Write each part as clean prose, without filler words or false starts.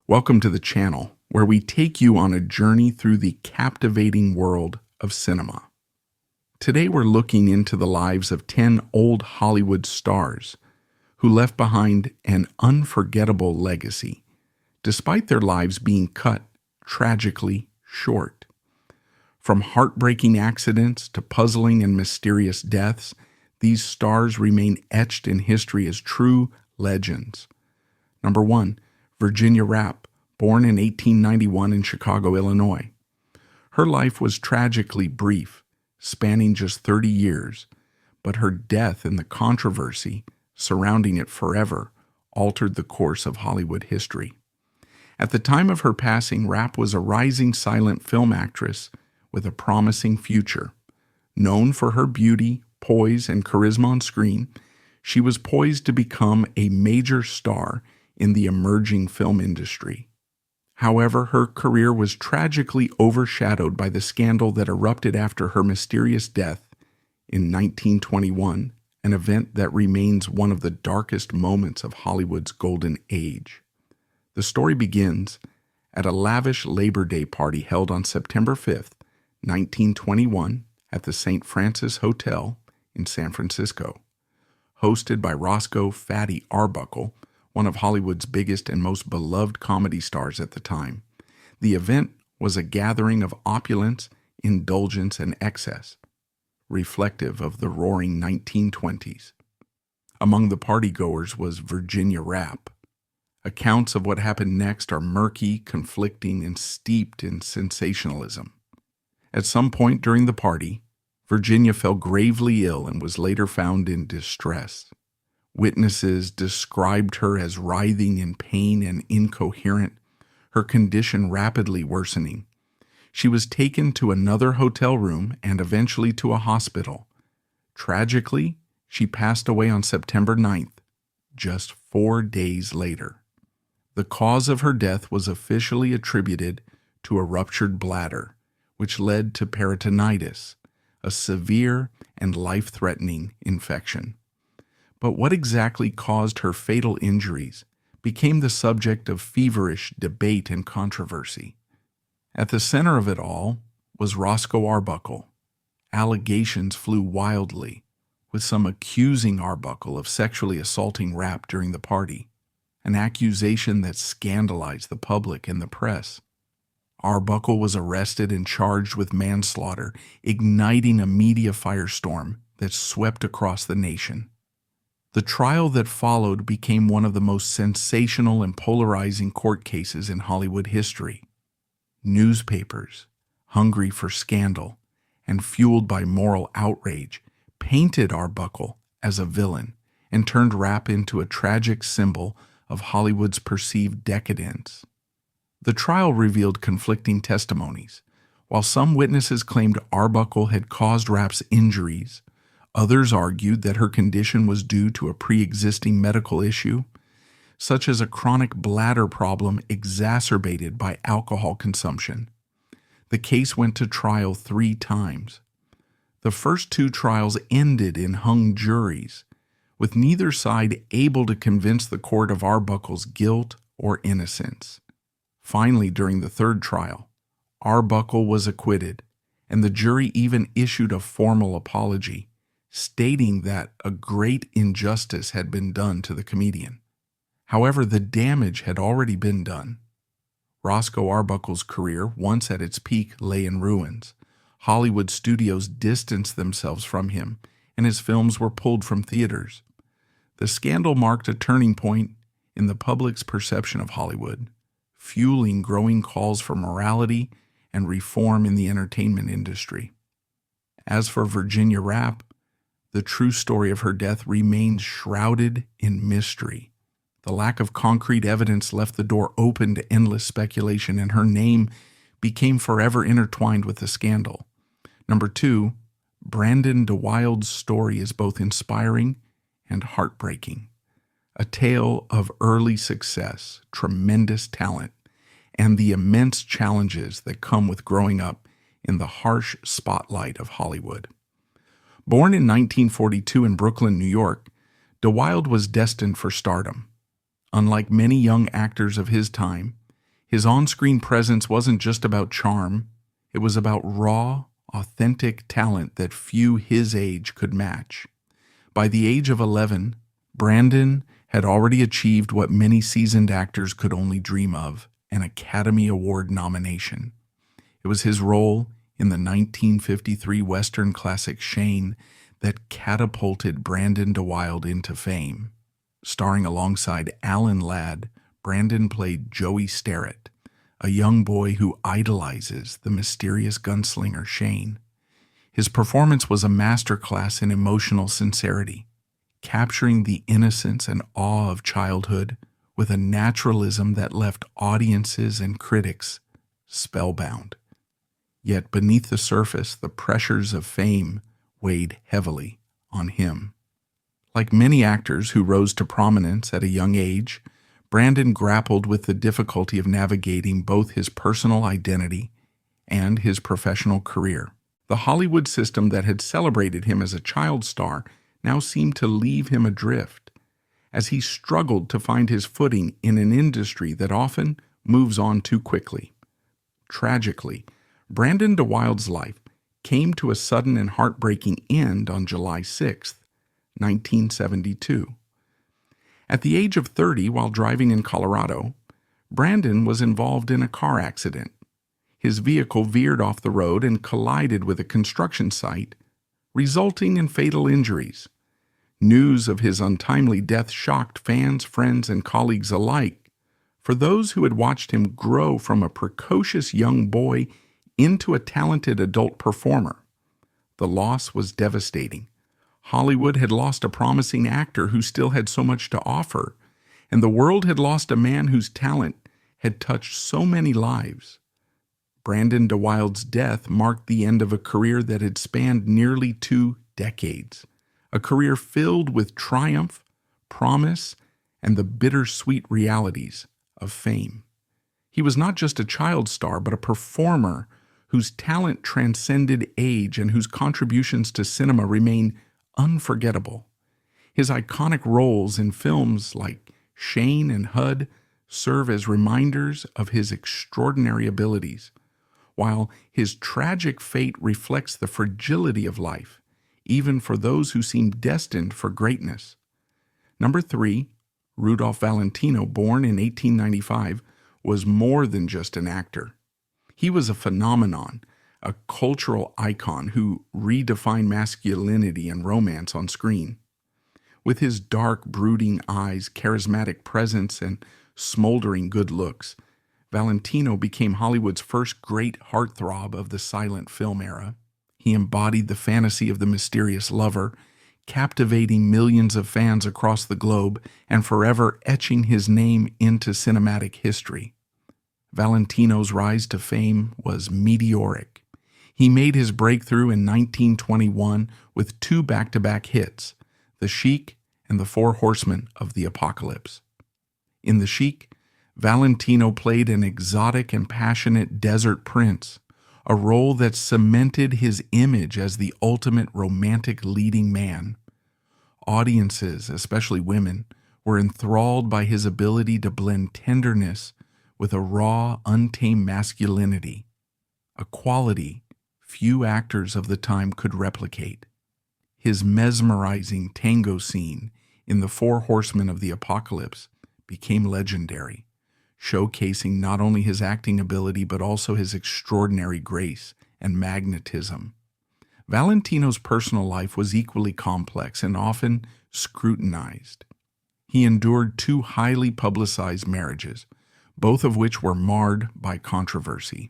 Welcome to the channel, where we take you on a journey through the captivating world of cinema. Today we're looking into the lives of 10 old Hollywood stars who left behind an unforgettable legacy, despite their lives being cut tragically short. From heartbreaking accidents to puzzling and mysterious deaths, these stars remain etched in history as true legends. Number 1. Virginia Rappe, born in 1891 in Chicago, Illinois. Her life was tragically brief, spanning just 30 years, but her death and the controversy surrounding it forever altered the course of Hollywood history. At the time of her passing, Rappe was a rising silent film actress with a promising future. Known for her beauty, poise, and charisma on screen, she was poised to become a major star in the emerging film industry. However, her career was tragically overshadowed by the scandal that erupted after her mysterious death in 1921, an event that remains one of the darkest moments of Hollywood's golden age. The story begins at a lavish Labor Day party held on September 5th, 1921, at the St. Francis Hotel in San Francisco. Hosted by Roscoe "Fatty" Arbuckle, one of Hollywood's biggest and most beloved comedy stars at the time. The event was a gathering of opulence, indulgence, and excess, reflective of the roaring 1920s. Among the partygoers was Virginia Rappe. Accounts of what happened next are murky, conflicting, and steeped in sensationalism. At some point during the party, Virginia fell gravely ill and was later found in distress. Witnesses described her as writhing in pain and incoherent, her condition rapidly worsening. She was taken to another hotel room and eventually to a hospital. Tragically, she passed away on September 9th, just 4 days later. The cause of her death was officially attributed to a ruptured bladder, which led to peritonitis, a severe and life-threatening infection. But what exactly caused her fatal injuries became the subject of feverish debate and controversy. At the center of it all was Roscoe Arbuckle. Allegations flew wildly, with some accusing Arbuckle of sexually assaulting Rappe during the party, an accusation that scandalized the public and the press. Arbuckle was arrested and charged with manslaughter, igniting a media firestorm that swept across the nation. The trial that followed became one of the most sensational and polarizing court cases in Hollywood history. Newspapers, hungry for scandal and fueled by moral outrage, painted Arbuckle as a villain and turned Rappe into a tragic symbol of Hollywood's perceived decadence. The trial revealed conflicting testimonies. While some witnesses claimed Arbuckle had caused Rappe's injuries, others argued that her condition was due to a pre-existing medical issue, such as a chronic bladder problem exacerbated by alcohol consumption. The case went to trial 3 times. The first 2 trials ended in hung juries, with neither side able to convince the court of Arbuckle's guilt or innocence. Finally, during the 3rd trial, Arbuckle was acquitted, and the jury even issued a formal apology, stating that a great injustice had been done to the comedian. However, the damage had already been done. Roscoe Arbuckle's career, once at its peak, lay in ruins. Hollywood studios distanced themselves from him, and his films were pulled from theaters. The scandal marked a turning point in the public's perception of Hollywood, fueling growing calls for morality and reform in the entertainment industry. As for Virginia Rappe, the true story of her death remains shrouded in mystery. The lack of concrete evidence left the door open to endless speculation, and her name became forever intertwined with the scandal. Number 2, Brandon DeWilde's story is both inspiring and heartbreaking. A tale of early success, tremendous talent, and the immense challenges that come with growing up in the harsh spotlight of Hollywood. Born in 1942 in Brooklyn, New York, DeWilde was destined for stardom. Unlike many young actors of his time, His on-screen presence wasn't just about charm, it was about raw, authentic talent that few his age could match. By the age of 11, Brandon had already achieved what many seasoned actors could only dream of, an Academy Award nomination. It was his role in the 1953 Western classic Shane that catapulted Brandon DeWilde into fame. Starring alongside Alan Ladd, Brandon played Joey Starrett, a young boy who idolizes the mysterious gunslinger Shane. His performance was a masterclass in emotional sincerity, capturing the innocence and awe of childhood with a naturalism that left audiences and critics spellbound. Yet beneath the surface, the pressures of fame weighed heavily on him. Like many actors who rose to prominence at a young age, Brandon grappled with the difficulty of navigating both his personal identity and his professional career. The Hollywood system that had celebrated him as a child star now seemed to leave him adrift, as he struggled to find his footing in an industry that often moves on too quickly. Tragically, Brandon DeWilde's life came to a sudden and heartbreaking end on July 6, 1972. At the age of 30, while driving in Colorado, Brandon was involved in a car accident. His vehicle veered off the road and collided with a construction site, resulting in fatal injuries. News of his untimely death shocked fans, friends, and colleagues alike. For those who had watched him grow from a precocious young boy into a talented adult performer, the loss was devastating. Hollywood had lost a promising actor who still had so much to offer, and the world had lost a man whose talent had touched so many lives. Brandon DeWilde's death marked the end of a career that had spanned nearly 2 decades, a career filled with triumph, promise, and the bittersweet realities of fame. He was not just a child star, but a performer whose talent transcended age and whose contributions to cinema remain unforgettable. His iconic roles in films like Shane and HUD serve as reminders of his extraordinary abilities, while his tragic fate reflects the fragility of life, even for those who seem destined for greatness. Number 3, Rudolph Valentino, born in 1895, was more than just an actor. He was a phenomenon, a cultural icon who redefined masculinity and romance on screen. With his dark, brooding eyes, charismatic presence, and smoldering good looks, Valentino became Hollywood's first great heartthrob of the silent film era. He embodied the fantasy of the mysterious lover, captivating millions of fans across the globe and forever etching his name into cinematic history. Valentino's rise to fame was meteoric. He made his breakthrough in 1921 with 2 back-to-back hits, The Sheik and The Four Horsemen of the Apocalypse. In The Sheik, Valentino played an exotic and passionate desert prince, a role that cemented his image as the ultimate romantic leading man. Audiences, especially women, were enthralled by his ability to blend tenderness with a raw, untamed masculinity, a quality few actors of the time could replicate. His mesmerizing tango scene in The Four Horsemen of the Apocalypse became legendary, showcasing not only his acting ability but also his extraordinary grace and magnetism. Valentino's personal life was equally complex and often scrutinized. He endured 2 highly publicized marriages, both of which were marred by controversy.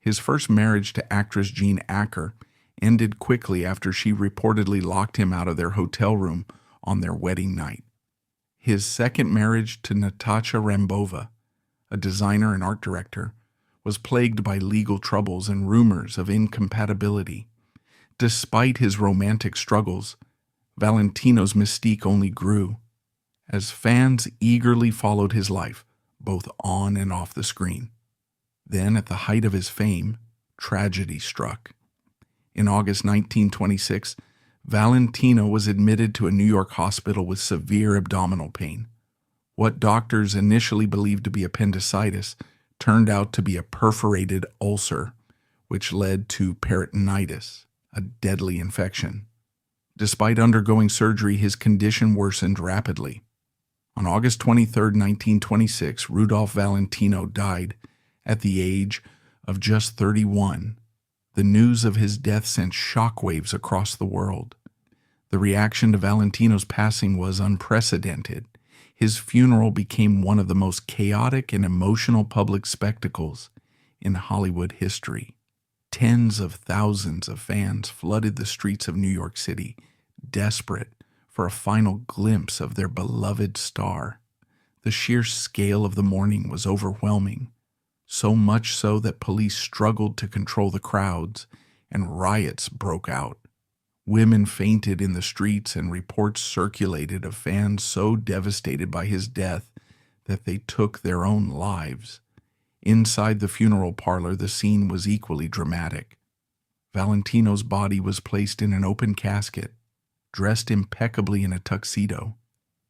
His first marriage to actress Jean Acker ended quickly after she reportedly locked him out of their hotel room on their wedding night. His second marriage to Natasha Rambova, a designer and art director, was plagued by legal troubles and rumors of incompatibility. Despite his romantic struggles, Valentino's mystique only grew, as fans eagerly followed his life, both on and off the screen. Then, at the height of his fame, tragedy struck. In August 1926, Valentino was admitted to a New York hospital with severe abdominal pain. What doctors initially believed to be appendicitis turned out to be a perforated ulcer, which led to peritonitis, a deadly infection. Despite undergoing surgery, his condition worsened rapidly. On August 23, 1926, Rudolph Valentino died at the age of just 31. The news of his death sent shockwaves across the world. The reaction to Valentino's passing was unprecedented. His funeral became one of the most chaotic and emotional public spectacles in Hollywood history. Tens of thousands of fans flooded the streets of New York City, desperate for a final glimpse of their beloved star. The sheer scale of the mourning was overwhelming, so much so that police struggled to control the crowds and riots broke out. Women fainted in the streets, and reports circulated of fans so devastated by his death that they took their own lives. Inside the funeral parlor, the scene was equally dramatic. Valentino's body was placed in an open casket, dressed impeccably in a tuxedo,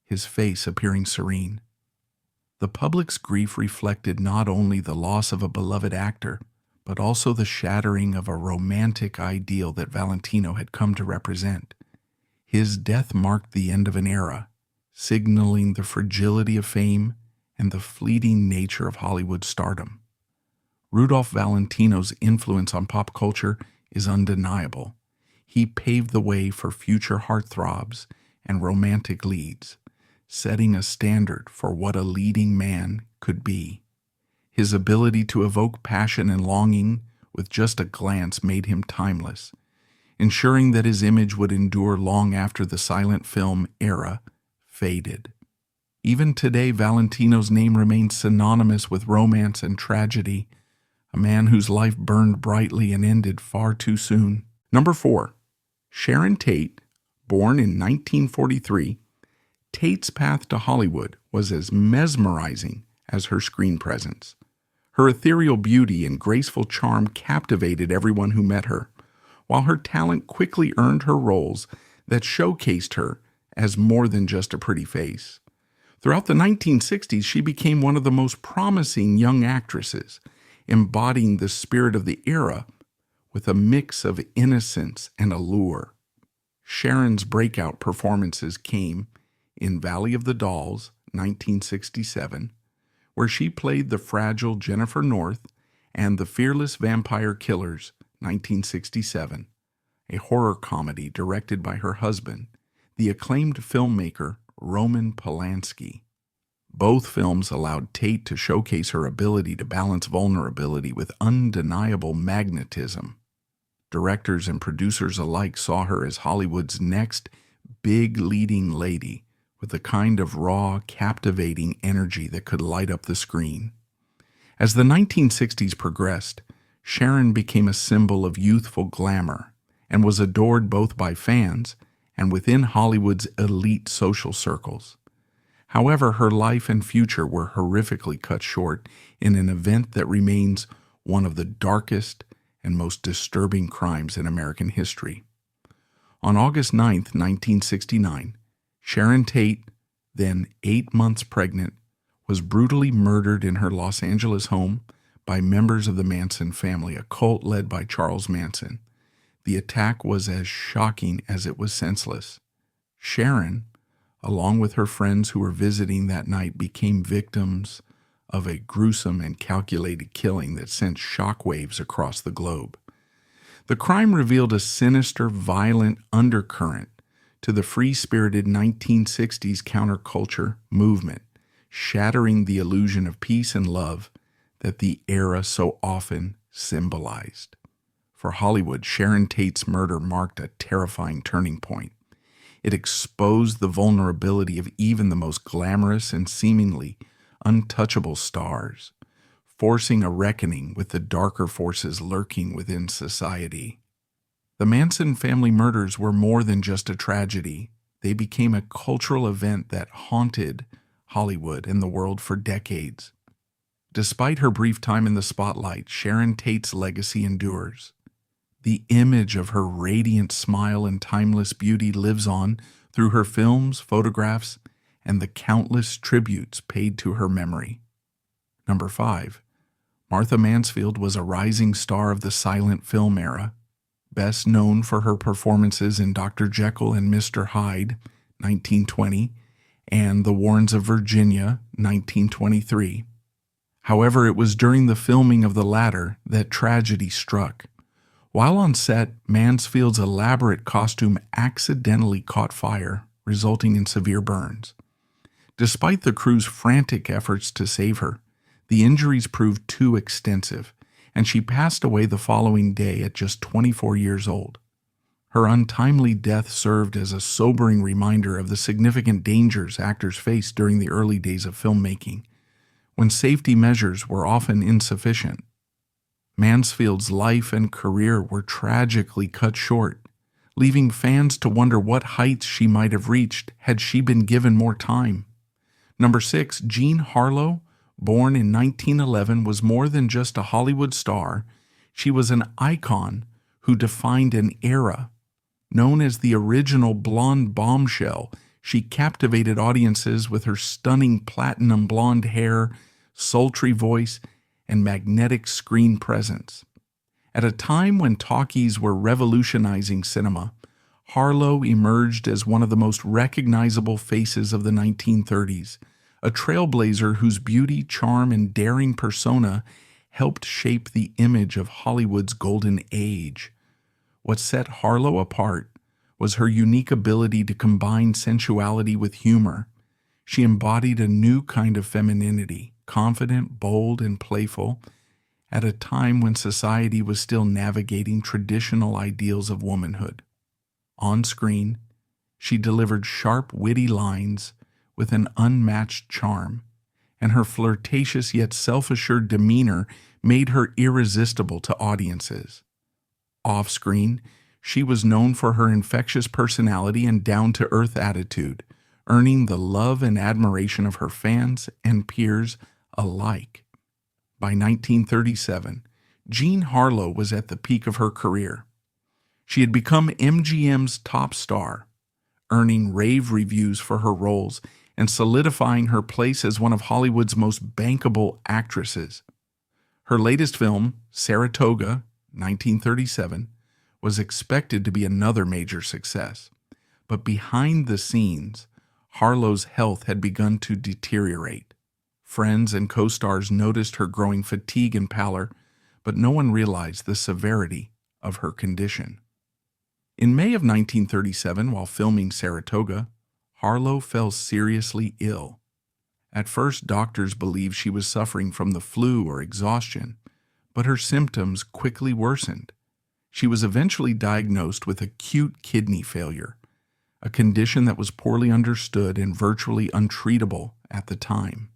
his face appearing serene. The public's grief reflected not only the loss of a beloved actor, but also the shattering of a romantic ideal that Valentino had come to represent. His death marked the end of an era, signaling the fragility of fame and the fleeting nature of Hollywood stardom. Rudolph Valentino's influence on pop culture is undeniable. He paved the way for future heartthrobs and romantic leads, setting a standard for what a leading man could be. His ability to evoke passion and longing with just a glance made him timeless, ensuring that his image would endure long after the silent film era faded. Even today, Valentino's name remains synonymous with romance and tragedy, a man whose life burned brightly and ended far too soon. Number 4. Sharon Tate, born in 1943, Tate's path to Hollywood was as mesmerizing as her screen presence. Her ethereal beauty and graceful charm captivated everyone who met her, while her talent quickly earned her roles that showcased her as more than just a pretty face. Throughout the 1960s, she became one of the most promising young actresses, embodying the spirit of the era with a mix of innocence and allure. Sharon's breakout performances came in Valley of the Dolls, 1967, where she played the fragile Jennifer North, and The Fearless Vampire Killers, 1967, a horror comedy directed by her husband, the acclaimed filmmaker Roman Polanski. Both films allowed Tate to showcase her ability to balance vulnerability with undeniable magnetism. Directors and producers alike saw her as Hollywood's next big leading lady, with the kind of raw, captivating energy that could light up the screen. As the 1960s progressed, Sharon became a symbol of youthful glamour and was adored both by fans and within Hollywood's elite social circles. However, her life and future were horrifically cut short in an event that remains one of the darkest and most disturbing crimes in American history. On August 9, 1969, Sharon Tate, then 8 months pregnant, was brutally murdered in her Los Angeles home by members of the Manson family, a cult led by Charles Manson. The attack was as shocking as it was senseless. Sharon, along with her friends who were visiting that night, became victims of a gruesome and calculated killing that sent shockwaves across the globe. The crime revealed a sinister, violent undercurrent to the free-spirited 1960s counterculture movement, shattering the illusion of peace and love that the era so often symbolized. For Hollywood, Sharon Tate's murder marked a terrifying turning point. It exposed the vulnerability of even the most glamorous and seemingly untouchable stars, forcing a reckoning with the darker forces lurking within society. The Manson family murders were more than just a tragedy. They became a cultural event that haunted Hollywood and the world for decades. Despite her brief time in the spotlight, Sharon Tate's legacy endures. The image of her radiant smile and timeless beauty lives on through her films, photographs, and the countless tributes paid to her memory. Number 5. Martha Mansfield was a rising star of the silent film era, best known for her performances in Dr. Jekyll and Mr. Hyde, 1920, and The Warrens of Virginia, 1923. However, it was during the filming of the latter that tragedy struck. While on set, Mansfield's elaborate costume accidentally caught fire, resulting in severe burns. Despite the crew's frantic efforts to save her, the injuries proved too extensive, and she passed away the following day at just 24 years old. Her untimely death served as a sobering reminder of the significant dangers actors faced during the early days of filmmaking, when safety measures were often insufficient. Mansfield's life and career were tragically cut short, leaving fans to wonder what heights she might have reached had she been given more time. Number 6, Jean Harlow, born in 1911, was more than just a Hollywood star. She was an icon who defined an era. Known as the original blonde bombshell, she captivated audiences with her stunning platinum blonde hair, sultry voice, and magnetic screen presence. At a time when talkies were revolutionizing cinema, Harlow emerged as one of the most recognizable faces of the 1930s, a trailblazer whose beauty, charm, and daring persona helped shape the image of Hollywood's golden age. What set Harlow apart was her unique ability to combine sensuality with humor. She embodied a new kind of femininity, confident, bold, and playful, at a time when society was still navigating traditional ideals of womanhood. On screen, she delivered sharp, witty lines with an unmatched charm, and her flirtatious yet self-assured demeanor made her irresistible to audiences. Off-screen, she was known for her infectious personality and down-to-earth attitude, earning the love and admiration of her fans and peers alike. By 1937, Jean Harlow was at the peak of her career. She had become MGM's top star, earning rave reviews for her roles and solidifying her place as one of Hollywood's most bankable actresses. Her latest film, Saratoga, 1937, was expected to be another major success. But behind the scenes, Harlow's health had begun to deteriorate. Friends and co-stars noticed her growing fatigue and pallor, but no one realized the severity of her condition. In May of 1937, while filming Saratoga, Harlow fell seriously ill. At first, doctors believed she was suffering from the flu or exhaustion, but her symptoms quickly worsened. She was eventually diagnosed with acute kidney failure, a condition that was poorly understood and virtually untreatable at the time.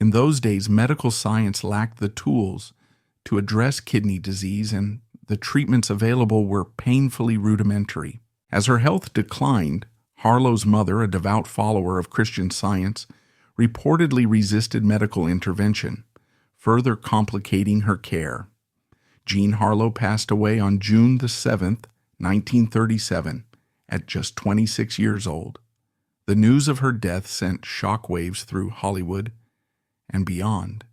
In those days, medical science lacked the tools to address kidney disease, and the treatments available were painfully rudimentary. As her health declined, Harlow's mother, a devout follower of Christian Science, reportedly resisted medical intervention, further complicating her care. Jean Harlow passed away on June the 7th, 1937, at just 26 years old. The news of her death sent shockwaves through Hollywood and beyond.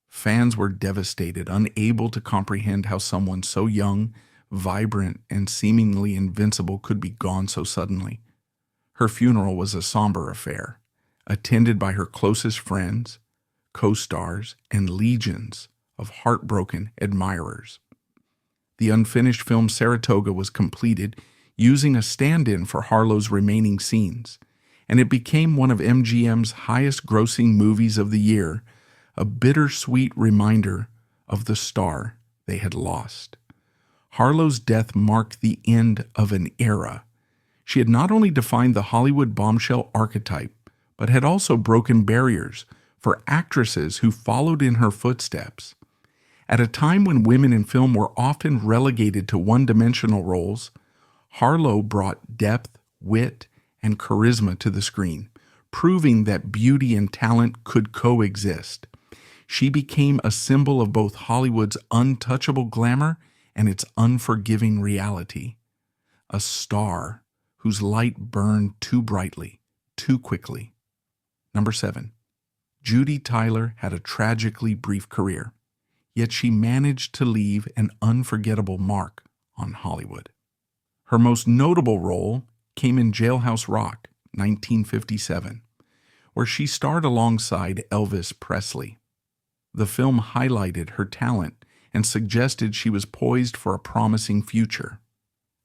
Fans were devastated, unable to comprehend how someone so young, vibrant, and seemingly invincible could be gone so suddenly. Her funeral was a somber affair, attended by her closest friends, co-stars, and legions of heartbroken admirers. The unfinished film Saratoga was completed using a stand-in for Harlow's remaining scenes, and it became one of MGM's highest-grossing movies of the year, a bittersweet reminder of the star they had lost. Harlow's death marked the end of an era. She had not only defined the Hollywood bombshell archetype, but had also broken barriers for actresses who followed in her footsteps. At a time when women in film were often relegated to one-dimensional roles, Harlow brought depth, wit, and charisma to the screen, proving that beauty and talent could coexist. She became a symbol of both Hollywood's untouchable glamour and its unforgiving reality. A star whose light burned too brightly, too quickly. Number 7. Judy Tyler had a tragically brief career. yet she managed to leave an unforgettable mark on Hollywood. Her most notable role came in Jailhouse Rock, 1957, where she starred alongside Elvis Presley. The film highlighted her talent and suggested she was poised for a promising future.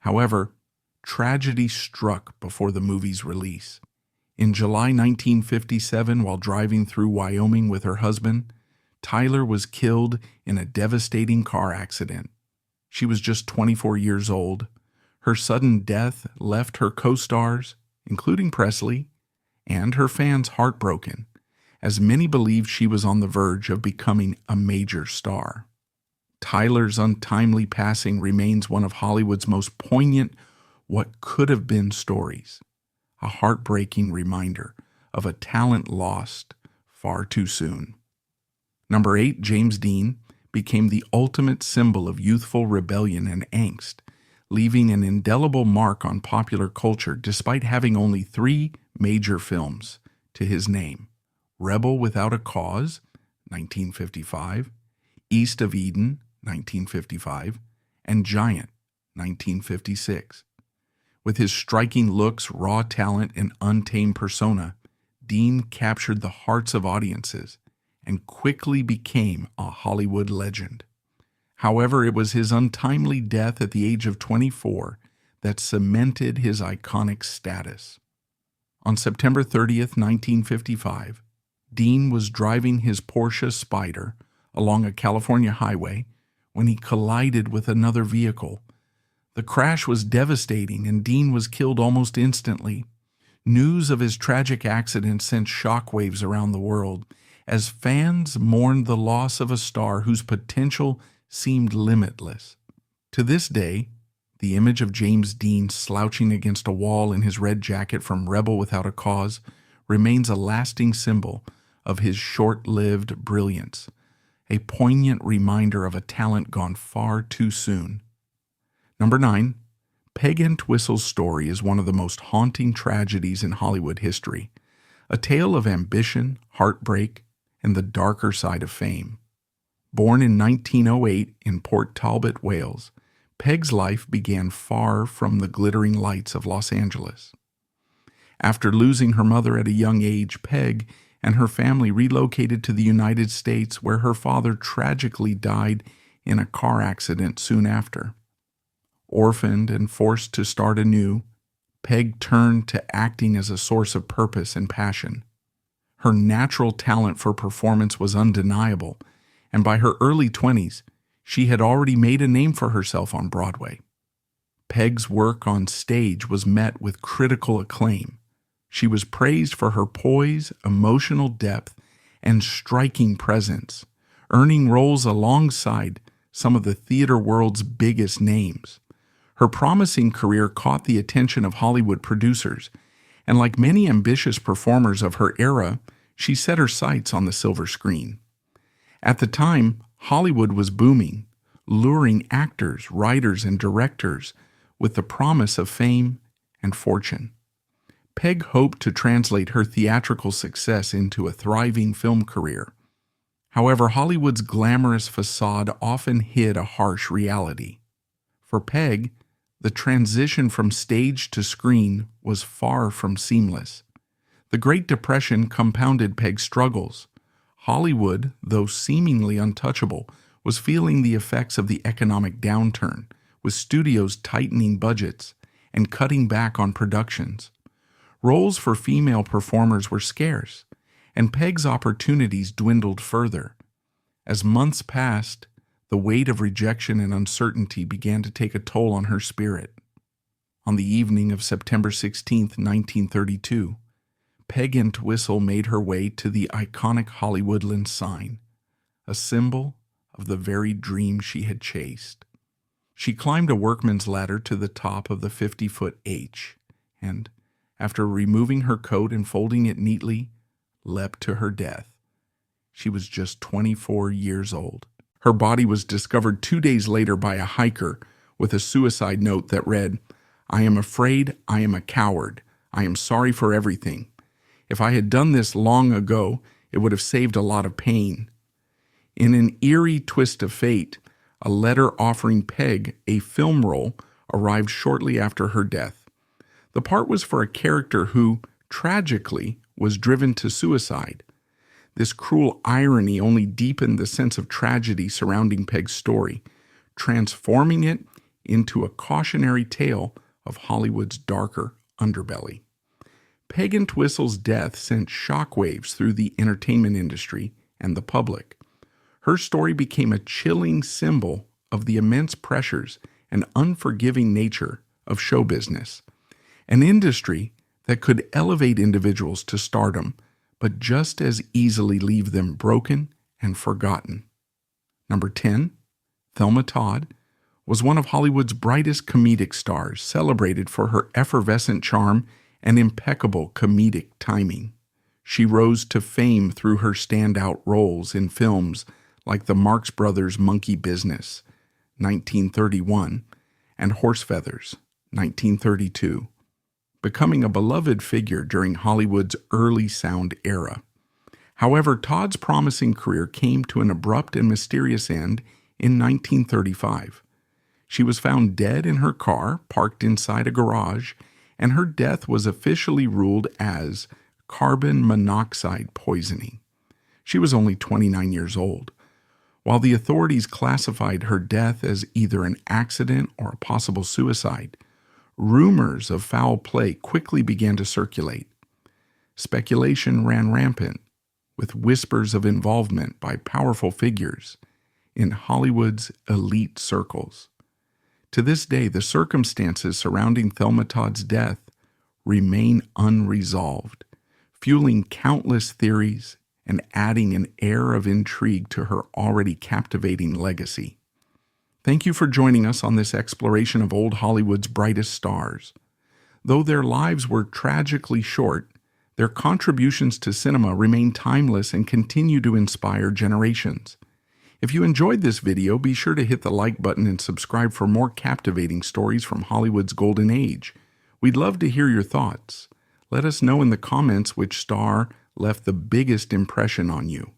However, tragedy struck before the movie's release. In July 1957, while driving through Wyoming with her husband, Tyler was killed in a devastating car accident. She was just 24 years old. Her sudden death left her co-stars, including Presley, and her fans heartbroken, as many believed she was on the verge of becoming a major star. Tyler's untimely passing remains one of Hollywood's most poignant what could have been stories, a heartbreaking reminder of a talent lost far too soon. Number 8, James Dean, became the ultimate symbol of youthful rebellion and angst, leaving an indelible mark on popular culture despite having only 3 major films to his name: Rebel Without a Cause, 1955, East of Eden, 1955, and Giant, 1956. With his striking looks, raw talent, and untamed persona, Dean captured the hearts of audiences and quickly became a Hollywood legend. However, it was his untimely death at the age of 24 that cemented his iconic status. On September 30th, 1955, Dean was driving his Porsche Spyder along a California highway when he collided with another vehicle. The crash was devastating, and Dean was killed almost instantly. News of his tragic accident sent shockwaves around the world as fans mourned the loss of a star whose potential seemed limitless. To this day, the image of James Dean slouching against a wall in his red jacket from Rebel Without a Cause remains a lasting symbol of his short-lived brilliance, a poignant reminder of a talent gone far too soon. Number 9, Peg Entwistle's story is one of the most haunting tragedies in Hollywood history, a tale of ambition, heartbreak, and the darker side of fame. Born in 1908 in Port Talbot, Wales, Peg's life began far from the glittering lights of Los Angeles. After losing her mother at a young age, Peg and her family relocated to the United States, where her father tragically died in a car accident soon after. Orphaned and forced to start anew, Peg turned to acting as a source of purpose and passion. Her natural talent for performance was undeniable, and by her early 20s, she had already made a name for herself on Broadway. Peg's work on stage was met with critical acclaim. She was praised for her poise, emotional depth, and striking presence, earning roles alongside some of the theater world's biggest names. Her promising career caught the attention of Hollywood producers, and like many ambitious performers of her era, she set her sights on the silver screen. At the time, Hollywood was booming, luring actors, writers, and directors with the promise of fame and fortune. Peg hoped to translate her theatrical success into a thriving film career. However, Hollywood's glamorous facade often hid a harsh reality. For Peg, the transition from stage to screen was far from seamless. The Great Depression compounded Peg's struggles. Hollywood, though seemingly untouchable, was feeling the effects of the economic downturn, with studios tightening budgets and cutting back on productions. Roles for female performers were scarce, and Peg's opportunities dwindled further. As months passed, the weight of rejection and uncertainty began to take a toll on her spirit. On the evening of September 16, 1932, Peg Entwistle made her way to the iconic Hollywoodland sign, a symbol of the very dream she had chased. She climbed a workman's ladder to the top of the 50-foot H, and, after removing her coat and folding it neatly, leapt to her death. She was just 24 years old. Her body was discovered 2 days later by a hiker with a suicide note that read, "I am afraid I am a coward. I am sorry for everything. If I had done this long ago, it would have saved a lot of pain." In an eerie twist of fate, a letter offering Peg a film role arrived shortly after her death. The part was for a character who, tragically, was driven to suicide. This cruel irony only deepened the sense of tragedy surrounding Peg's story, transforming it into a cautionary tale of Hollywood's darker underbelly. Peg Entwistle's death sent shockwaves through the entertainment industry and the public. Her story became a chilling symbol of the immense pressures and unforgiving nature of show business, an industry that could elevate individuals to stardom, but just as easily leave them broken and forgotten. Number 10, Thelma Todd was one of Hollywood's brightest comedic stars, celebrated for her effervescent charm and impeccable comedic timing. She rose to fame through her standout roles in films like the Marx Brothers' Monkey Business, 1931, and Horsefeathers, 1932, becoming a beloved figure during Hollywood's early sound era. However, Todd's promising career came to an abrupt and mysterious end in 1935. She was found dead in her car, parked inside a garage, and her death was officially ruled as carbon monoxide poisoning. She was only 29 years old. While the authorities classified her death as either an accident or a possible suicide, rumors of foul play quickly began to circulate. Speculation ran rampant, with whispers of involvement by powerful figures in Hollywood's elite circles. To this day, the circumstances surrounding Thelma Todd's death remain unresolved, fueling countless theories and adding an air of intrigue to her already captivating legacy. Thank you for joining us on this exploration of old Hollywood's brightest stars. Though their lives were tragically short, their contributions to cinema remain timeless and continue to inspire generations. If you enjoyed this video, be sure to hit the like button and subscribe for more captivating stories from Hollywood's golden age. We'd love to hear your thoughts. Let us know in the comments which star left the biggest impression on you.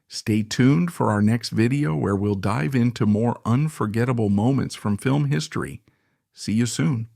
Stay tuned for our next video where we'll dive into more unforgettable moments from film history. See you soon.